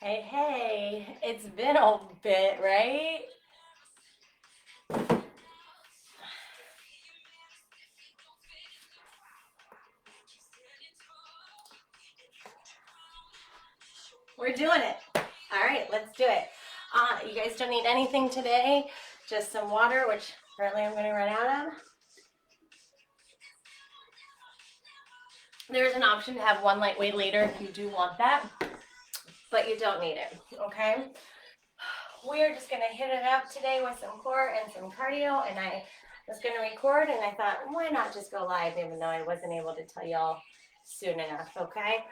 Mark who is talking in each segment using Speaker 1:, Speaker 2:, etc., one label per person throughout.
Speaker 1: Hey, hey, it's been a bit, right? We're doing it. All right, let's do it. You guys don't need anything today, just some water, which apparently I'm going to run out of. There's an option to have one lightweight later if you do want that, but you don't need it, okay? We're just going to hit it up today with some core and some cardio, and I was going to record, and I thought, why not just go live even though I wasn't able to tell y'all soon enough, okay?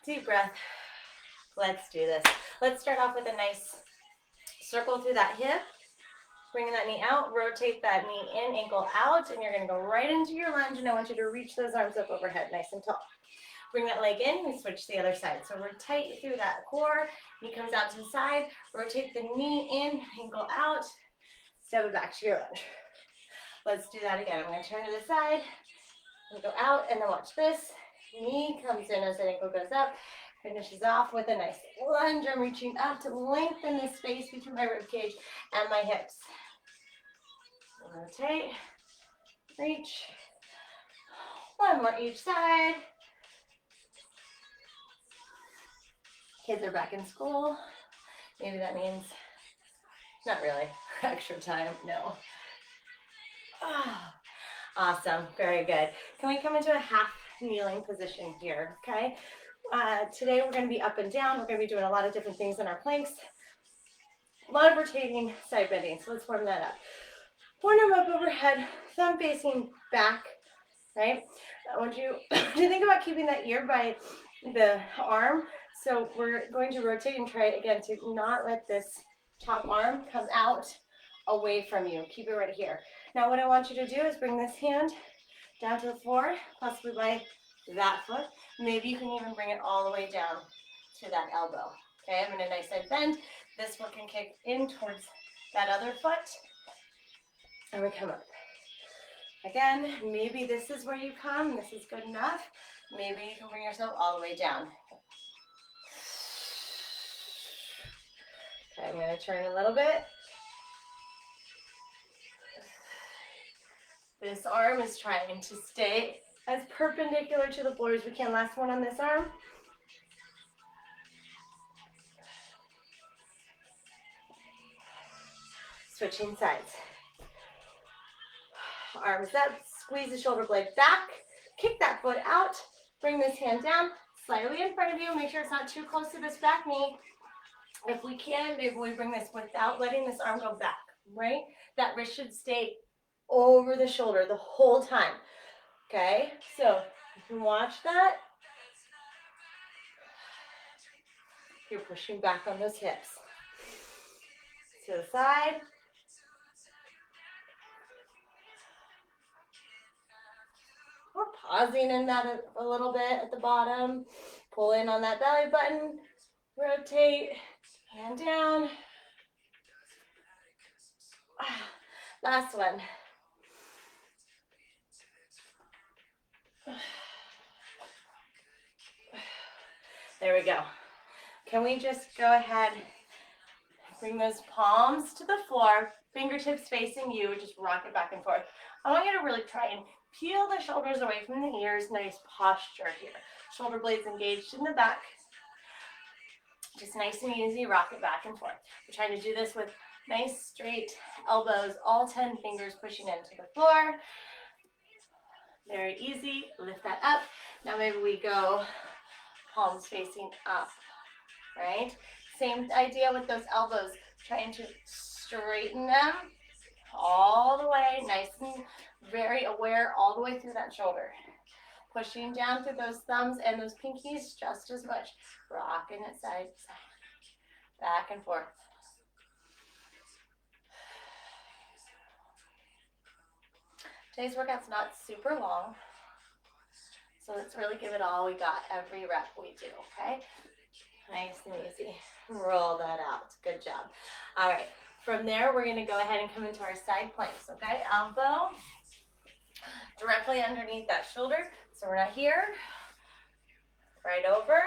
Speaker 1: Deep breath. Let's do this. Let's start off with a nice circle through that hip. Bring that knee out, rotate that knee in, ankle out, and you're going to go right into your lunge, and I want you to reach those arms up overhead, nice and tall. Bring that leg in, we switch to the other side. So we're tight through that core, knee comes out to the side, rotate the knee in, ankle out, step it back to your lunge. Let's do that again. I'm going to turn to the side, and go out, and then watch this. Knee comes in as the ankle goes up, finishes off with a nice lunge. I'm reaching up to lengthen the space between my rib cage and my hips. Rotate, reach. One more each side. Kids are back in school. Maybe that means, not really, extra time, no. Oh, awesome, very good. Can we come into a half kneeling position here, okay? Today we're going to be up and down. We're going to be doing a lot of different things in our planks. A lot of rotating, side bending, so let's warm that up. Forearm up overhead, thumb facing back, right? I want you to think about keeping that ear by the arm. So we're going to rotate and try again to not let this top arm come out away from you. Keep it right here. Now what I want you to do is bring this hand down to the floor, possibly by that foot. Maybe you can even bring it all the way down to that elbow. Okay, I'm in a nice side bend. This foot can kick in towards that other foot. And we come up. Again, maybe this is where you come. This is good enough. Maybe you can bring yourself all the way down. Okay, I'm going to turn a little bit. This arm is trying to stay as perpendicular to the floor as we can. Last one on this arm. Switching sides. Arms up, squeeze the shoulder blade back, kick that foot out, bring this hand down, slightly in front of you, make sure it's not too close to this back knee. If we can, maybe we bring this without letting this arm go back, right? That wrist should stay over the shoulder the whole time, okay? So you can watch that. You're pushing back on those hips. To the side. We're pausing in that a little bit at the bottom. Pull in on that belly button. Rotate, hand down. Last one. There we go. Can we just go ahead, bring those palms to the floor, fingertips facing you, just rock it back and forth. I want you to really try and peel the shoulders away from the ears. Nice posture here. Shoulder blades engaged in the back. Just nice and easy, rock it back and forth. We're trying to do this with nice straight elbows, all 10 fingers pushing into the floor. Very easy, lift that up. Now maybe we go palms facing up, right? Same idea with those elbows, trying to straighten them all the way, nice and very aware all the way through that shoulder. Pushing down through those thumbs and those pinkies just as much. Rocking it side to side, back and forth. Today's workout's not super long, so let's really give it all we got every rep we do, okay? Nice and easy. Roll that out. Good job. All right. From there, we're going to go ahead and come into our side planks, okay? Elbow directly underneath that shoulder. So we're not here. Right over.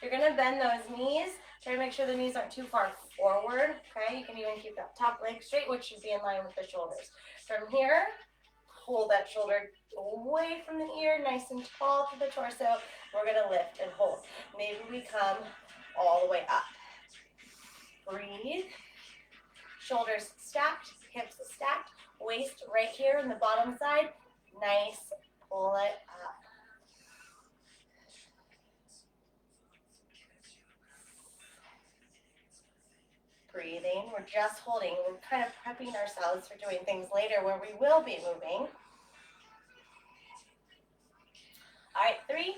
Speaker 1: You're gonna bend those knees. Try to make sure the knees aren't too far forward, okay? You can even keep that top leg straight, which should be in line with the shoulders. From here, pull that shoulder away from the ear, nice and tall through the torso. We're gonna lift and hold. Maybe we come all the way up. Breathe. Shoulders stacked, hips stacked, waist right here in the bottom side. Nice, pull it up. Breathing, we're just holding. We're kind of prepping ourselves for doing things later where we will be moving. All right, 3,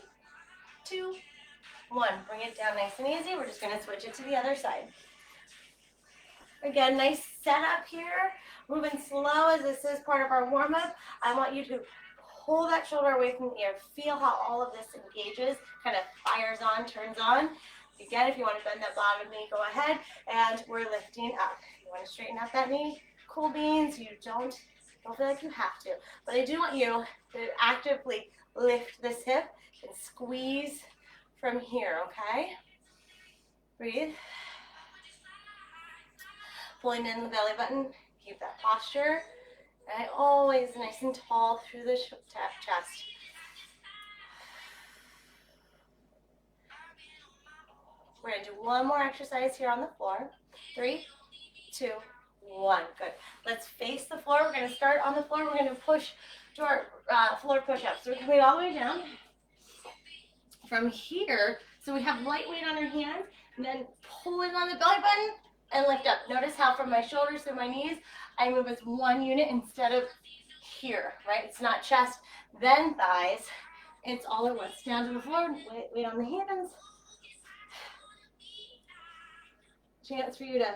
Speaker 1: 2, 1. Bring it down nice and easy. We're just gonna switch it to the other side. Again, nice setup here. Moving slow as this is part of our warm-up. I want you to pull that shoulder away from the ear. Feel how all of this engages, kind of fires on, turns on. Again, if you want to bend that bottom knee, go ahead. And we're lifting up. You want to straighten out that knee? Cool beans. You don't feel like you have to. But I do want you to actively lift this hip and squeeze from here, okay? Breathe. Pulling in the belly button. Keep that posture. And always nice and tall through the chest. We're going to do one more exercise here on the floor. 3, 2, 1. Good. Let's face the floor. We're going to start on the floor. We're going to push to our floor push-ups. So we're coming all the way down. From here, so we have light weight on our hands, and then pull in on the belly button and lift up. Notice how from my shoulders to my knees, I move as one unit instead of here, right? It's not chest, then thighs. It's all at once. Down to the floor, weight on the hands. Chance for you to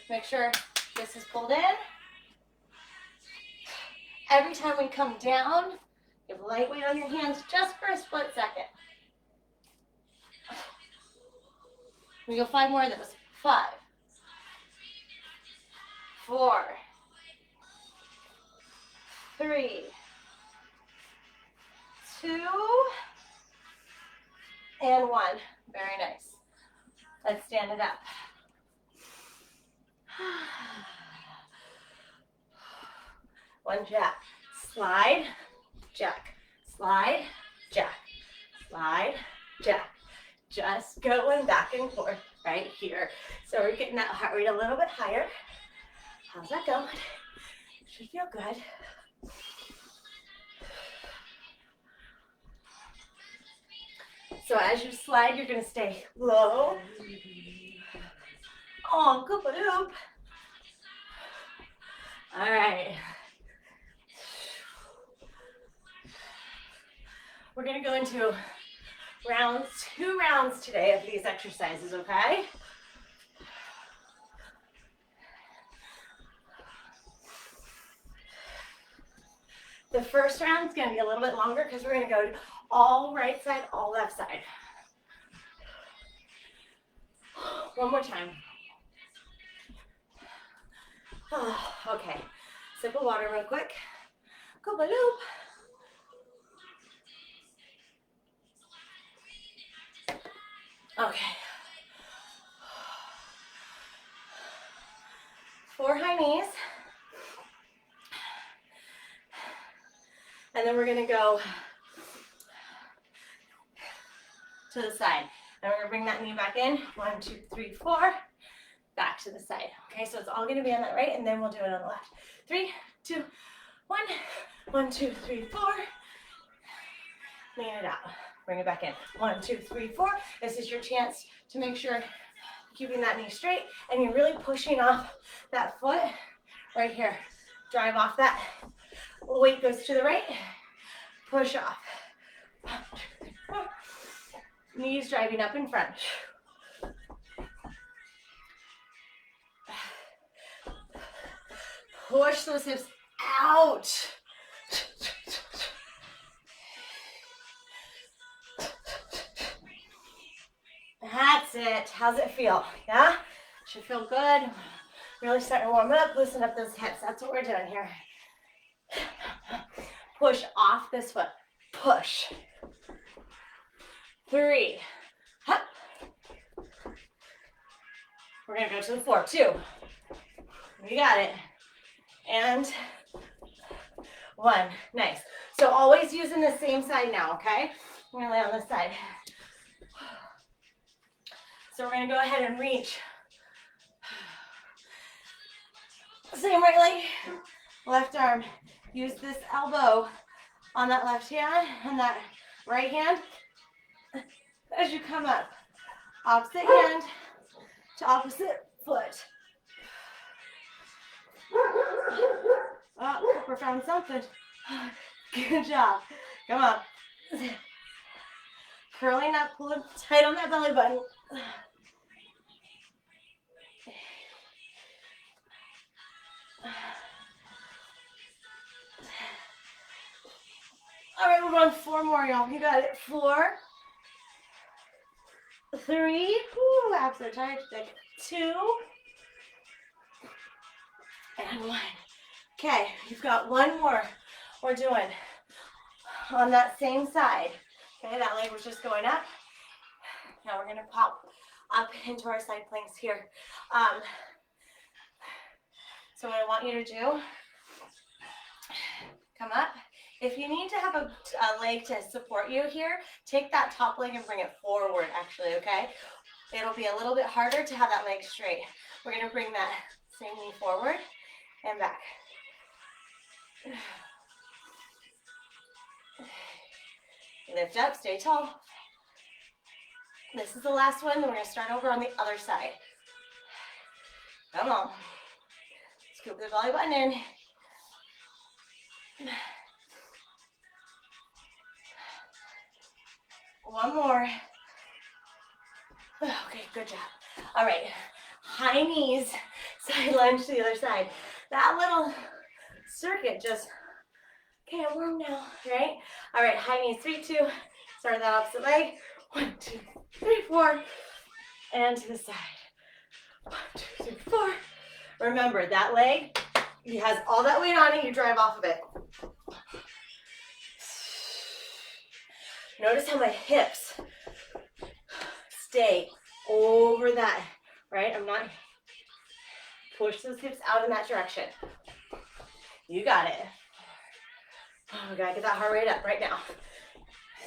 Speaker 1: make sure this is pulled in. Every time we come down, you have light weight on your hands just for a split second. We go 5 more of those. 5, 4, 3, 2, and 1. Very nice. Let's stand it up. One jack. Slide, jack. Slide, jack. Slide, jack. Just going back and forth right here. So we're getting that heart rate a little bit higher. How's that going? Should feel good. So as you slide, you're going to stay low. Oh, good loop. All right. We're going to go into rounds, 2 rounds today of these exercises, okay? The first round is going to be a little bit longer because we're going to go all right side, all left side. One more time. Oh, okay. Sip of water real quick. Go loop. Okay. 4 high knees. And then we're going to go to the side. And we're going to bring that knee back in. 1, 2, 3, 4. Back to the side. Okay, so it's all going to be on that right, and then we'll do it on the left. 3, 2, 1. 1, 2, 3, 4. Lean it out. Bring it back in. 1, 2, 3, 4. This is your chance to make sure you're keeping that knee straight and you're really pushing off that foot right here. Drive off that. Weight goes to the right. Push off. 1, 2, 3, 4. Knees driving up in front. Push those hips out. That's it. How's it feel? Yeah? Should feel good. Really starting to warm up. Loosen up those hips. That's what we're doing here. Push off this foot. Push. 3. Ha. We're gonna go to the floor. 2. You got it. And 1. Nice. So always using the same side now, okay? We're gonna lay on this side. So we're gonna go ahead and reach. Same right leg, left arm. Use this elbow on that left hand and that right hand as you come up. Opposite hand to opposite foot. Oh, Cooper found something. Good job. Come on. Curling up, pulling tight on that belly button. All right, we're going 4 more, y'all. You got it. 4, 3, ooh, abs are tight. 2, and 1. Okay, you've got 1 more we're doing on that same side. Okay, that leg was just going up. Now we're gonna pop up into our side planks here. So what I want you to do, come up. If you need to have a leg to support you here, take that top leg and bring it forward, actually, okay? It'll be a little bit harder to have that leg straight. We're gonna bring that same knee forward and back. Lift up, stay tall. This is the last one, then we're gonna start over on the other side. Come on. Scoop the belly button in. One more. Okay, good job. All right, high knees, side lunge to the other side. That little circuit just, okay, I'm warm now, right? All right, high knees, 3, 2, start that opposite leg. 1, 2, 3, 4, and to the side. 1, 2, 3, 4. Remember, that leg, it has all that weight on it, you drive off of it. Notice how my hips stay over that, right? I'm not, push those hips out in that direction. You got it. Oh, we gotta get that heart rate up right now.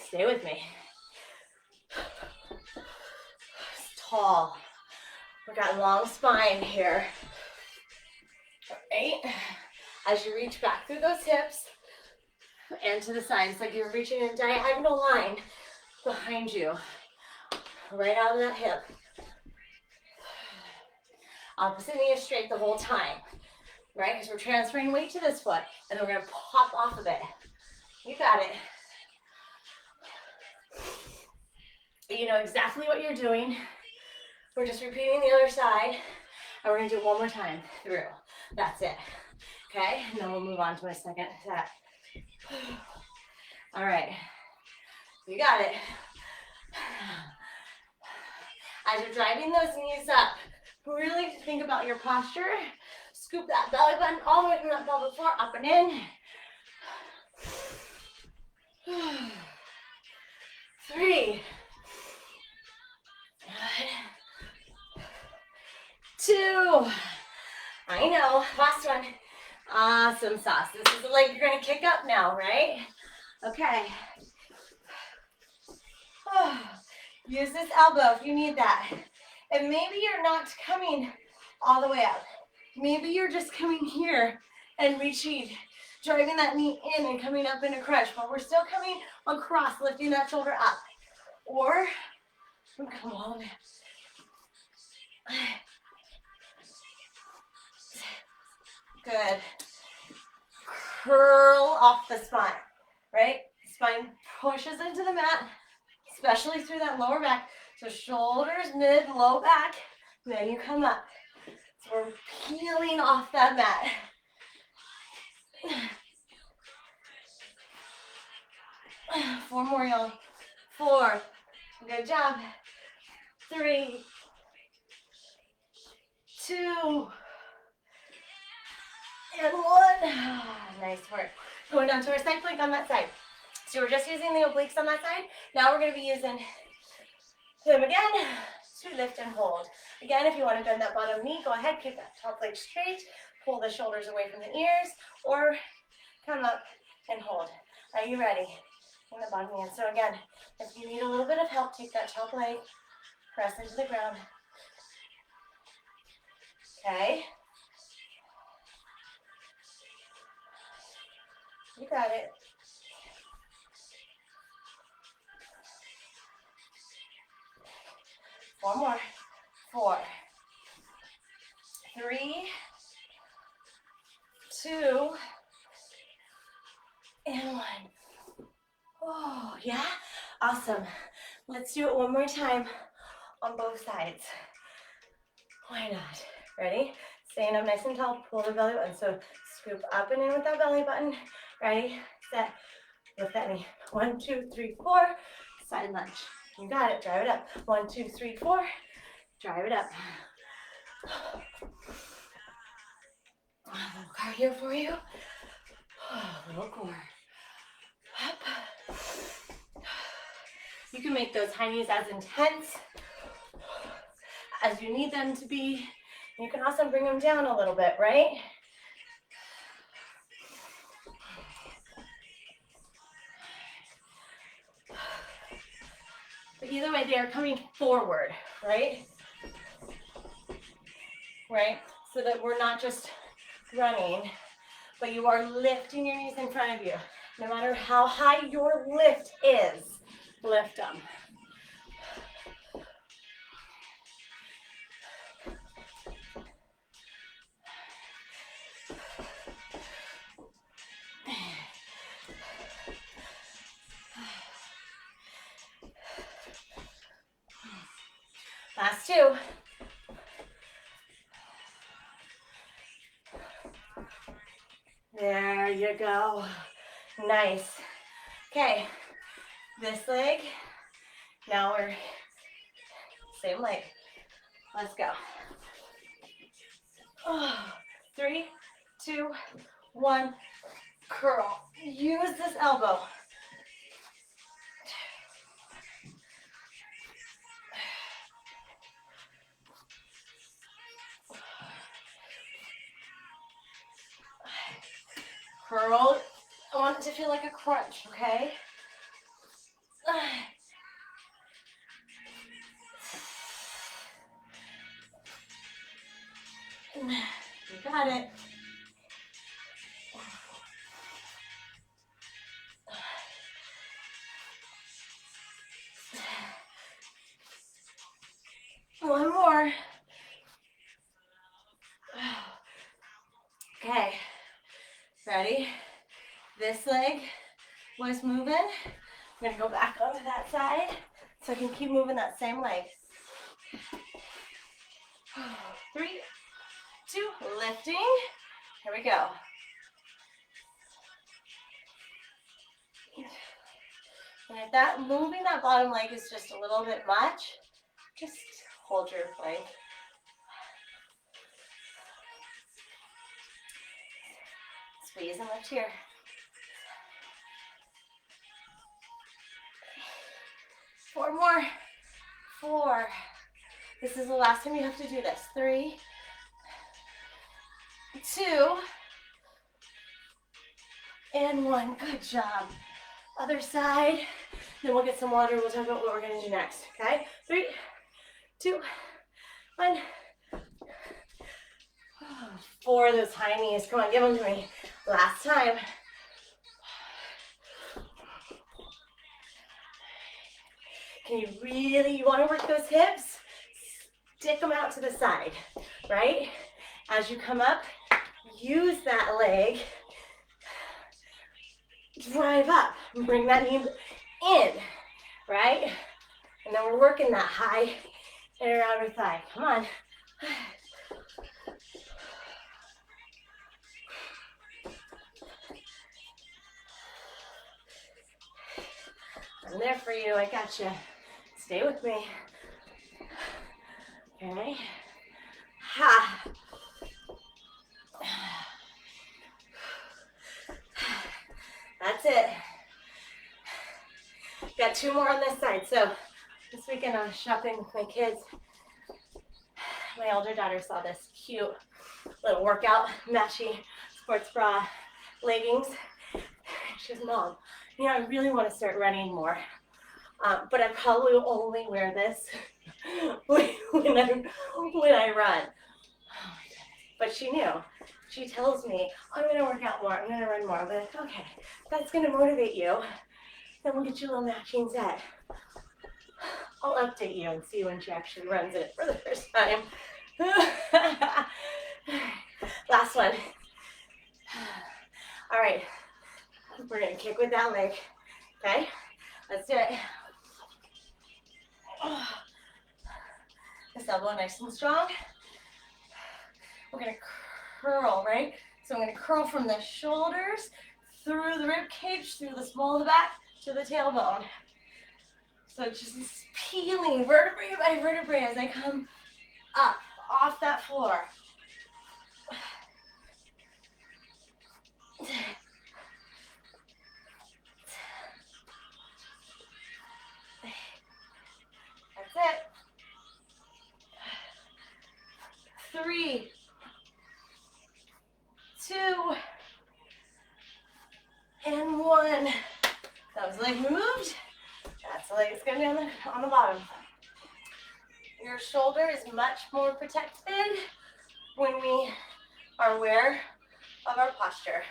Speaker 1: Stay with me. It's tall. We got long spine here. All right. As you reach back through those hips and to the side, it's like you're reaching in a diagonal line behind you, right out of that hip. Opposite knee is straight the whole time, right? Because we're transferring weight to this foot, and then we're gonna pop off of it. You got it. You know exactly what you're doing. We're just repeating the other side, and we're gonna do it one more time through. That's it, okay? And then we'll move on to my second set. All right, you got it. As you're driving those knees up, really think about your posture. Scoop that belly button all the way from that pelvic floor, up and in. 3. Good. 2. I know, last one. Awesome sauce. This is the leg you're gonna kick up now, right? Okay. Use this elbow if you need that. And maybe you're not coming all the way up. Maybe you're just coming here and reaching, driving that knee in and coming up in a crunch, but we're still coming across, lifting that shoulder up. Or we come all the way. Good. Curl off the spine, right? Spine pushes into the mat, especially through that lower back. So shoulders, mid, low back, then you come up. So we're peeling off that mat. 4 more, y'all. 4. Good job. 3. 2. And 1. Nice work. Going down to our side plank on that side. So we're just using the obliques on that side. Now we're going to be using them again. to lift and hold. Again, if you want to bend that bottom knee, go ahead, kick that top leg straight, pull the shoulders away from the ears, or come up and hold. Are you ready? In the bottom hand. So again, if you need a little bit of help, take that top leg, press into the ground. Okay. You got it. One more. 4, 3, 2, and 1. Oh, yeah? Awesome. Let's do it one more time on both sides. Why not? Ready? Stand up nice and tall, pull the belly button. So scoop up and in with that belly button. Ready, set, lift that knee. 1, 2, 3, 4, side lunge. You got it, drive it up. 1, 2, 3, 4, drive it up. A little cardio for you. A little core. Up. You can make those high knees as intense as you need them to be. You can also bring them down a little bit, right? But either way, they are coming forward, right? Right? So that we're not just running, but you are lifting your knees in front of you. No matter how high your lift is, lift them. Last 2. There you go. Nice. Okay, this leg. Now we're same leg. Let's go. 3, 2, 1. Curl. Use this elbow. Curl. I want it to feel like a crunch, okay? You got it. One more. Okay. Ready? This leg was moving. I'm going to go back onto that side so I can keep moving that same leg. 3, 2, lifting. Here we go. And if that moving that bottom leg is just a little bit much, just hold your plank. Squeeze and lift here. 4 more. 4. This is the last time you have to do this. 3, 2, and 1. Good job. Other side. Then we'll get some water. We'll talk about what we're going to do next. Okay? 3, 2, 1. 4 of those high knees. Come on, give them to me. Last time. Can you really, you want to work those hips? Stick them out to the side, right? As you come up, use that leg. Drive up. Bring that knee in, right? And then we're working that high inner outer thigh. Come on. I'm there for you. I got you. Stay with me. Okay. Ha. That's it. Got 2 more on this side. So this weekend I was shopping with my kids my older daughter saw this cute little workout matchy sports bra leggings. She goes, Mom, you know, I really want to start running more. But I probably will only wear this when I run. Oh my goodness. But she knew. She tells me, I'm going to work out more. I'm going to run more. I'm like, okay, that's going to motivate you. Then we'll get you a little matching set. I'll update you and see when she actually runs it for the first time. Last one. All right. We're going to kick with that leg. Okay? Let's do it. This elbow nice and strong. We're going to curl, right? So I'm going to curl from the shoulders through the rib cage, through the small of the back to the tailbone. So just peeling vertebrae by vertebrae as I come up off that floor. That's it. 3, 2, and 1. That was leg moved. That's the leg that's going to be on the bottom. Your shoulder is much more protected when we are aware of our posture.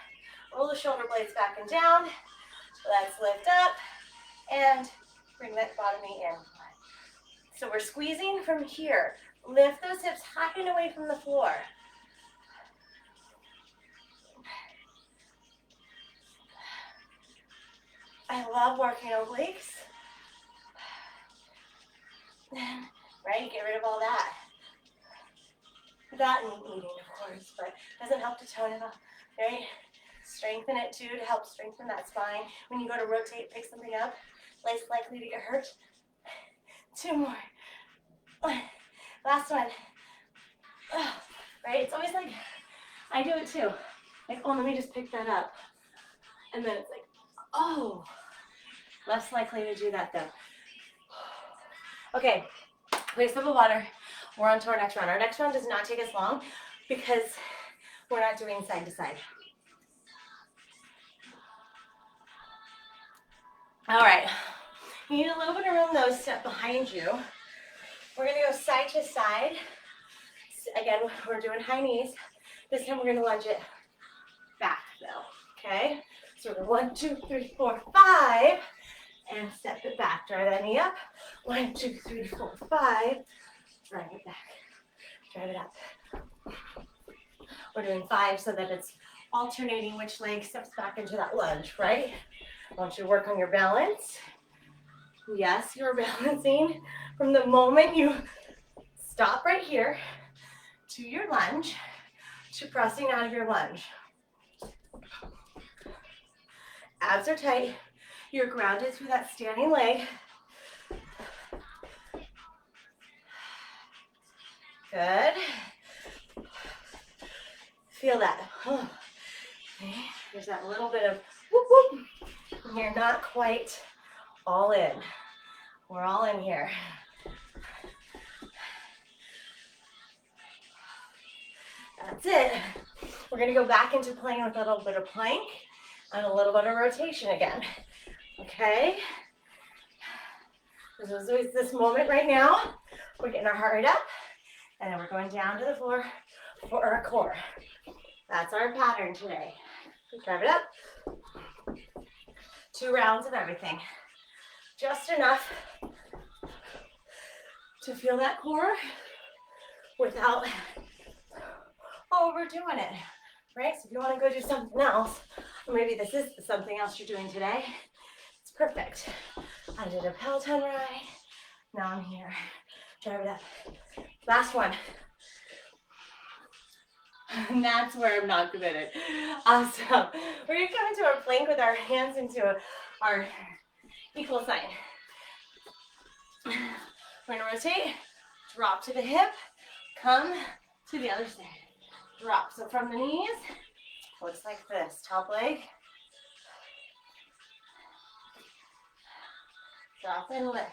Speaker 1: Roll the shoulder blades back and down. Let's lift up and bring that bottom knee in. So we're squeezing from here. Lift those hips high and away from the floor. I love working obliques. Right, get rid of all that. That and eating, of course, but it doesn't help to tone it up, right? Strengthen it too to help strengthen that spine. When you go to rotate, pick something up, less likely to get hurt. 2 more. Last one. Right, it's always like, I do it too. Like, oh, let me just pick that up. And then it's like, oh, less likely to do that though. Okay, quick sip of water. We're on to our next round. Our next round does not take us long because we're not doing side to side. All right, you need a little bit of room though, step behind you. We're gonna go side to side. Again, we're doing high knees. This time we're gonna lunge it back though, okay? So we're 1, 2, 3, 4, 5, and step it back. Drive that knee up. 1, 2, 3, 4, 5. Drive it back. Drive it up. We're doing 5 so that it's alternating which leg steps back into that lunge, right? I want you to work on your balance. Yes, you're balancing from the moment you stop right here to your lunge to pressing out of your lunge. Abs are tight. You're grounded through that standing leg. Good. Feel that. Okay. There's that little bit of whoop whoop. And you're not quite all in. We're all in here. That's it. We're going to go back into playing with a little bit of plank and a little bit of rotation again. Okay? There's always this moment right now. We're getting our heart rate up, and then we're going down to the floor for our core. That's our pattern today. Drive it up. 2 rounds of everything. Just enough to feel that core without overdoing it, right? So if you want to go do something else, or maybe this is something else you're doing today, it's perfect. I did a Peloton ride. Now I'm here. Drive it up. Last one. And that's where I'm not committed. Awesome. We're going to come into our plank with our hands into our equal sign. We're going to rotate, drop to the hip, come to the other side. Drop. So from the knees, looks like this. Top leg. Drop and lift.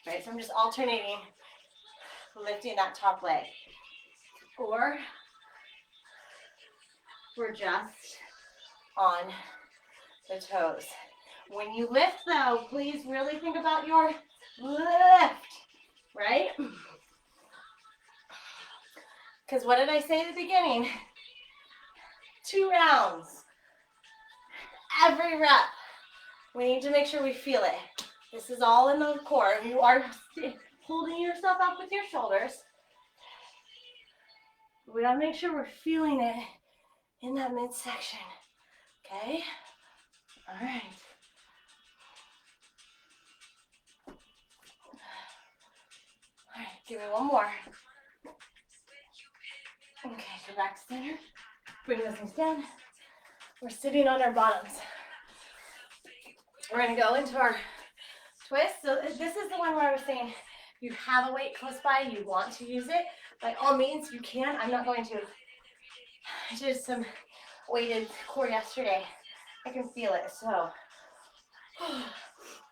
Speaker 1: Right, so I'm just alternating lifting that top leg. Or we're just on the toes. When you lift though, please really think about your lift, right? Because what did I say at the beginning? 2 rounds. Every rep. We need to make sure we feel it. This is all in the core. You are holding yourself up with your shoulders. We gotta make sure we're feeling it in that midsection. Okay? All right. All right, give me one more. Okay, go back to center. Bring those knees down. We're sitting on our bottoms. We're gonna go into our twist. So this is the one where I was saying you have a weight close by, you want to use it. By all means, you can. I'm not going to. I did some weighted core yesterday. I can feel it. So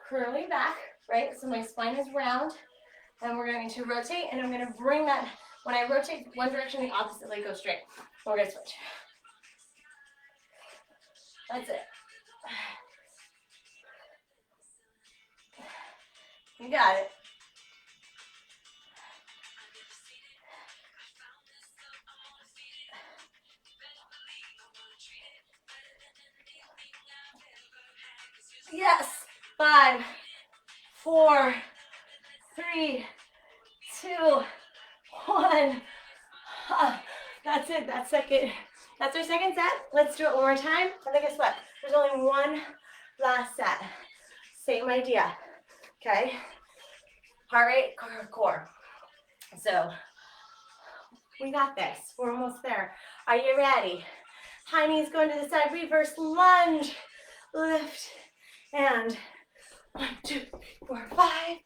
Speaker 1: curling back, right? So my spine is round. And we're going to rotate, and I'm going to bring that, when I rotate one direction, the opposite leg goes straight. We're going to switch. That's it. You got it. Yes. 5, 4, 3, 2, 1. That's it. That's our second set. Let's do it one more time. And then guess what? There's only one last set. Same idea. Okay. Heart rate, core. So we got this. We're almost there. Are you ready? High knees going to the side. Reverse lunge. Lift. And 1, 2, 3, 4, 5.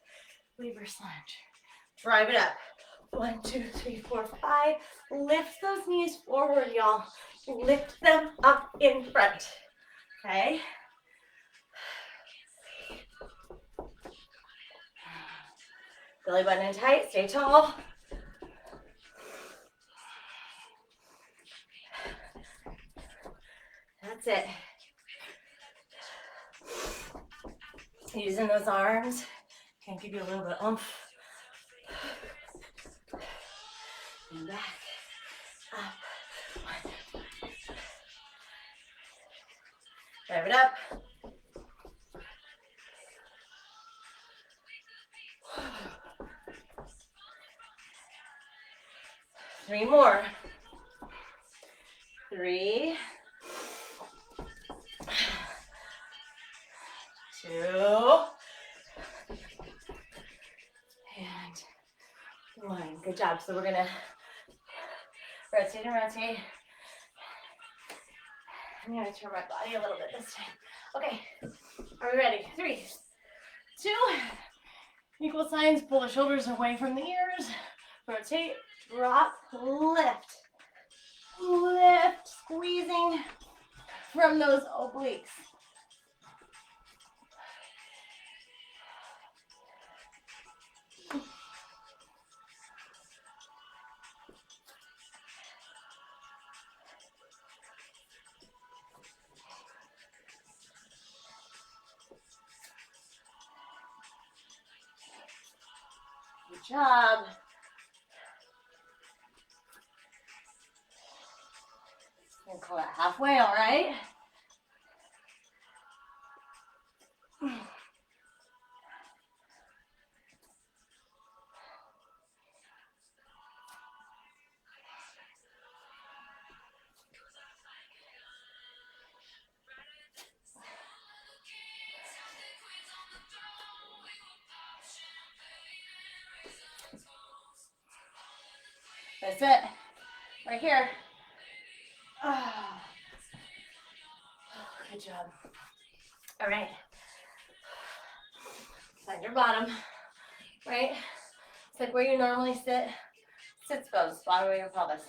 Speaker 1: Reverse lunge. Drive it up. 1, 2, 3, 4, 5. Lift those knees forward, y'all. Lift them up in front. Okay? Belly button in tight. Stay tall. That's it. Using those arms can give you a little bit of oomph. And back, up. Drive it up. Three more. 3, 2, and 1. Good job. So we're gonna rotate and rotate. I'm gonna turn my body a little bit this time. Okay, are we ready? 3, 2, equal signs. Pull the shoulders away from the ears. Rotate, drop, lift. Lift, squeezing from those obliques. Good job. And call it halfway, all right? That's it. Right here. Oh. Good job. All right. Find your bottom. Right? It's like where you normally sit. Sits pose, bottom of your pelvis.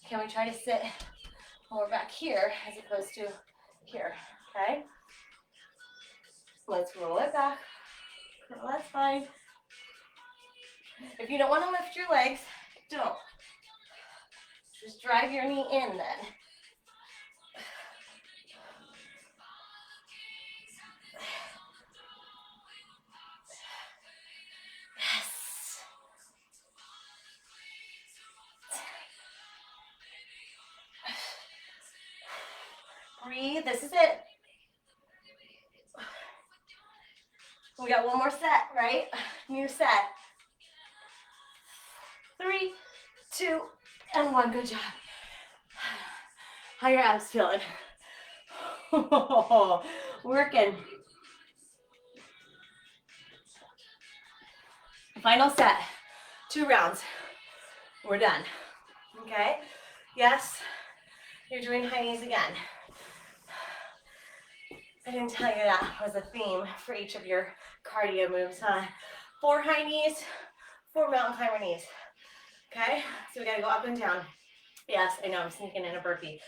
Speaker 1: Can we try to sit more back here as opposed to here? Okay? Let's roll it back. Curl that spine. If you don't want to lift your legs, don't. Just drive your knee in then. Yes. Breathe. This is it. We got one more set, right? New set. 3, 2, and 1. Good job. How your abs feeling? Working. Final set. 2 rounds. We're done. Okay? Yes, you're doing high knees again. I didn't tell you that was a theme for each of your cardio moves, huh? 4 high knees, 4 mountain climber knees. Okay? So we gotta go up and down. Yes, I know, I'm sneaking in a burpee.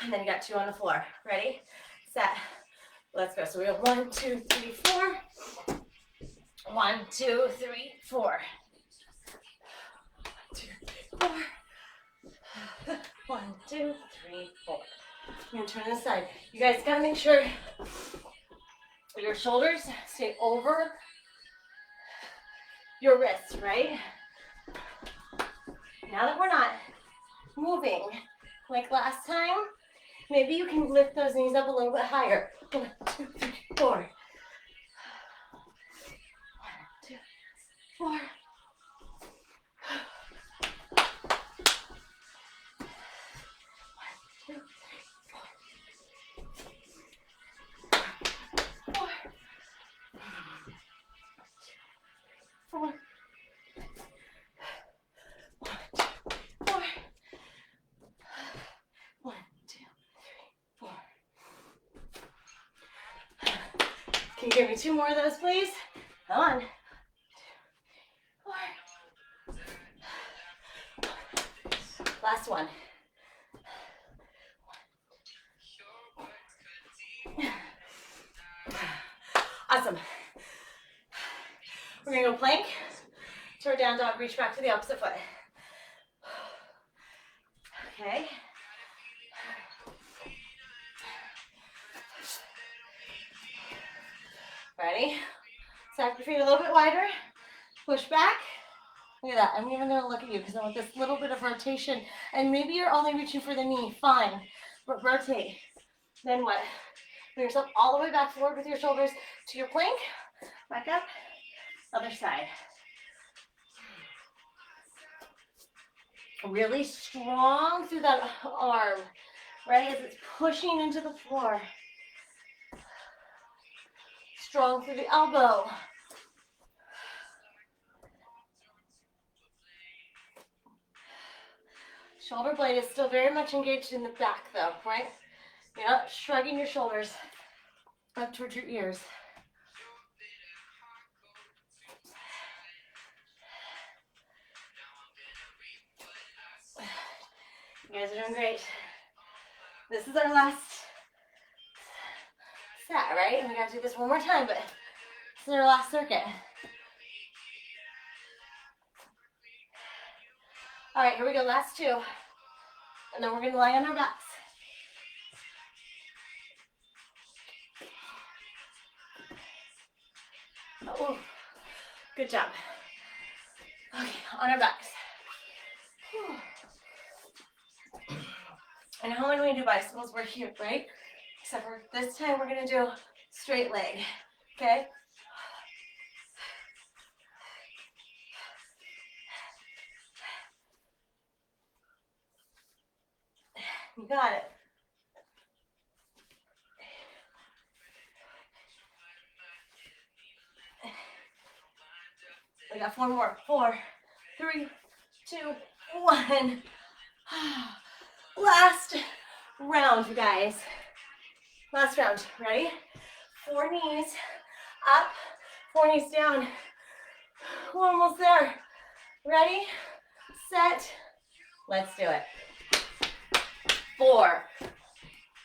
Speaker 1: And then you got 2 on the floor. Ready? Set. Let's go. So we go 1, 2, 3, 4. 1, 2, 3, 4. 2, 3, 4. 1, 2, 3, 4. I'm gonna turn this side. You guys gotta make sure your shoulders stay over your wrists, right? Now that we're not moving like last time, maybe you can lift those knees up a little bit higher. 1, 2, 3, 4. 1, 2, 4. 4. 1, 2, 4. 1, 2, 3, 4. Can you give me 2 more of those, please? Come on. 2, 4. Last one. Awesome. We're gonna go plank, turn down dog, reach back to the opposite foot. Okay. Ready? Stack your feet a little bit wider. Push back. Look at that. I'm even gonna look at you because I want this little bit of rotation. And maybe you're only reaching for the knee. Fine. But rotate. Then what? Bring yourself all the way back forward with your shoulders to your plank. Back up. Other side. Really strong through that arm, right? As it's pushing into the floor. Strong through the elbow. Shoulder blade is still very much engaged in the back though, right? You're not shrugging your shoulders up towards your ears. You guys are doing great. This is our last set, right? And we gotta do this one more time, but this is our last circuit. All right, here we go, last 2. And then we're gonna lie on our backs. Oh, good job. Okay, on our backs. I know when we do bicycles, we're here, right? Except for this time, we're gonna do straight leg, okay? You got it. We got 4 more. 4, 3, 2, 1. Last round, you guys. Last round. Ready? 4 knees up, 4 knees down. We're almost there. Ready? Set. Let's do it. 4.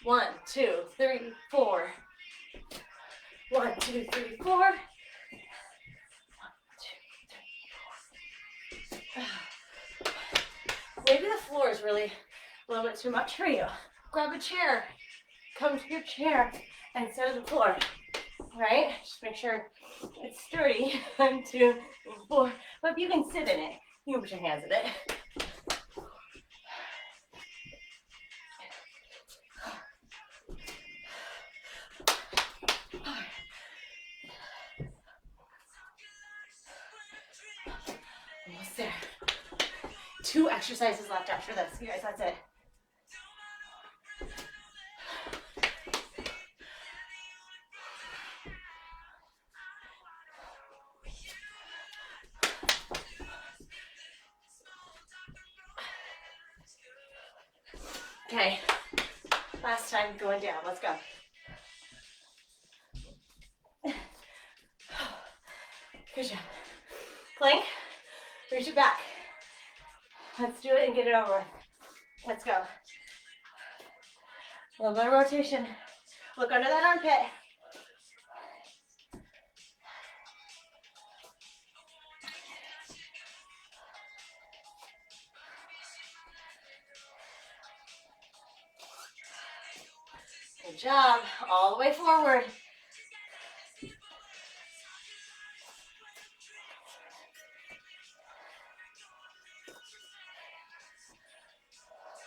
Speaker 1: 1, 2, 3, 4. 1, 2, 3, 4. 1, 2, 3, 4. floor is really a little bit too much for you, grab a chair, come to your chair and sit on the floor, right? Just make sure it's sturdy. 1, 2, 4. But if you can sit in it, you can put your hands in it. Almost there. 2 exercises left after this, you guys, that's it. Okay, last time going down, let's go. Good job. Plank, reach it back. Let's do it and get it over with. Let's go. A little bit of rotation. Look under that armpit. Good job. All the way forward.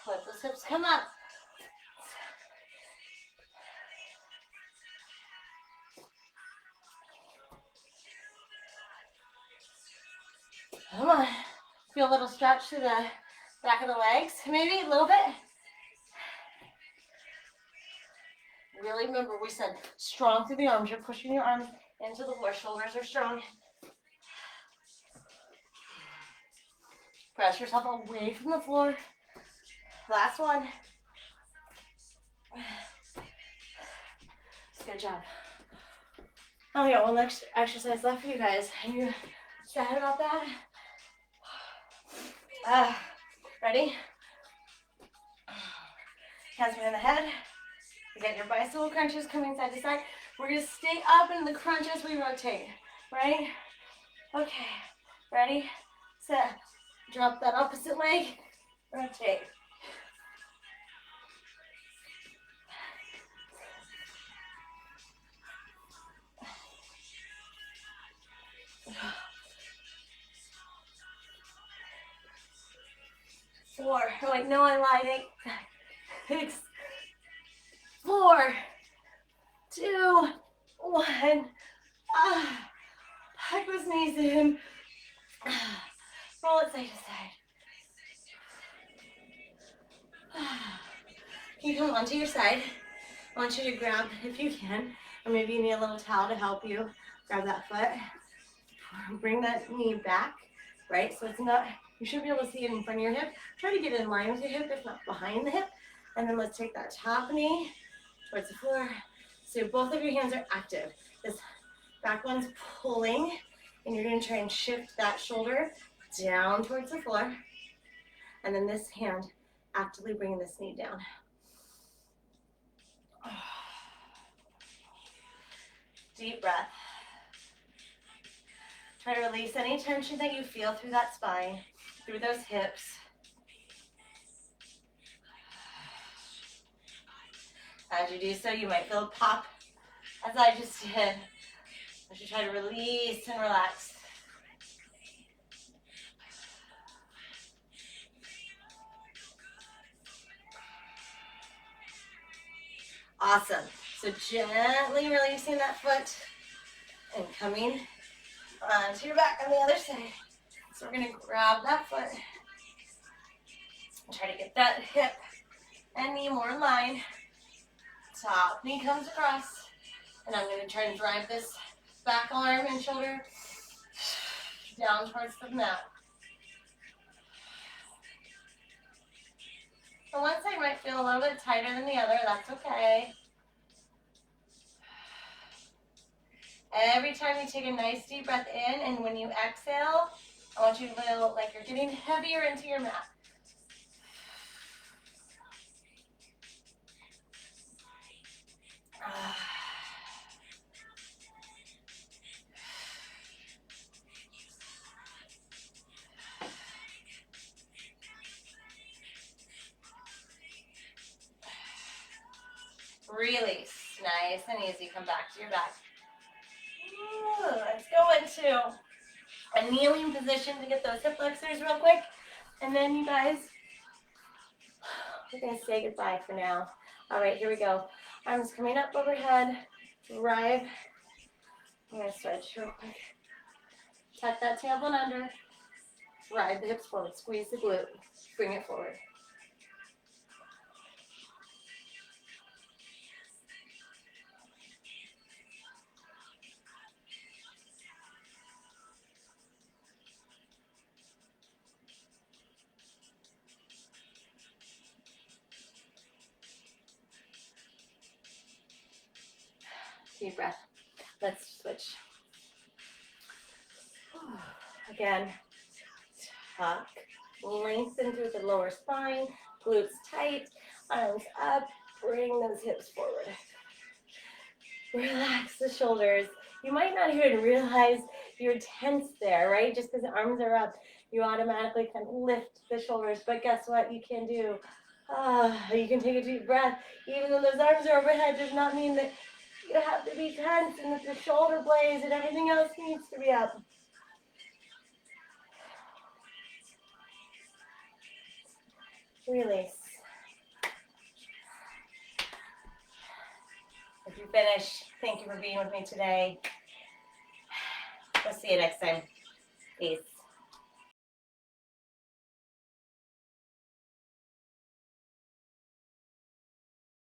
Speaker 1: Let those hips come up. Come on. Feel a little stretch through the back of the legs. Maybe a little bit. Really remember we said strong through the arms. You're pushing your arms into the floor. Shoulders are strong. Press yourself away from the floor. Last one. Good job. Oh, we got one exercise left for you guys. Are you excited about that? Ready? Hands behind the head. You get your bicycle crunches coming side to side. We're going to stay up in the crunch as we rotate. Right? Okay. Ready? Set. Drop that opposite leg. Rotate. Four. Wait, no, I lied. 8, 6, 4, 2, 1. Hug those knees in. Roll it side to side. You come onto your side. I want you to grab, if you can, or maybe you need a little towel to help you, grab that foot. Bring that knee back, right? So it's not, you should be able to see it in front of your hip. Try to get in line with your hip, if not behind the hip. And then let's take that top knee towards the floor. So both of your hands are active. This back one's pulling, and you're gonna try and shift that shoulder down towards the floor. And then this hand actively bringing this knee down. Deep breath. Try to release any tension that you feel through that spine, through those hips. As you do so, you might feel a pop, as I just did. As you try to release and relax. Awesome. So gently releasing that foot and coming onto your back on the other side. So we're going to grab that foot and try to get that hip and knee more in line. Top knee comes across, and I'm going to try and drive this back arm and shoulder down towards the mat. So one side might feel a little bit tighter than the other. That's okay. Every time you take a nice deep breath in, and when you exhale, I want you to feel like you're getting heavier into your mat. Release. Nice and easy. Come back to your back. Ooh, let's go into a kneeling position to get those hip flexors real quick. And then you guys, we're going to say goodbye for now. All right, here we go. Arms coming up overhead. Drive. I'm going to stretch real quick. Tuck that tailbone under. Drive the hips forward. Squeeze the glute. Bring it forward. Deep breath. Let's switch. Again, tuck, lengthen through the lower spine, glutes tight, arms up, bring those hips forward. Relax the shoulders. You might not even realize you're tense there, right? Just because the arms are up, you automatically can lift the shoulders. But guess what you can do? You can take a deep breath. Even though those arms are overhead does not mean that you have to be tense and that the shoulder blades and everything else needs to be up. Release. If you finish, thank you for being with me today. We'll see you next time. Peace.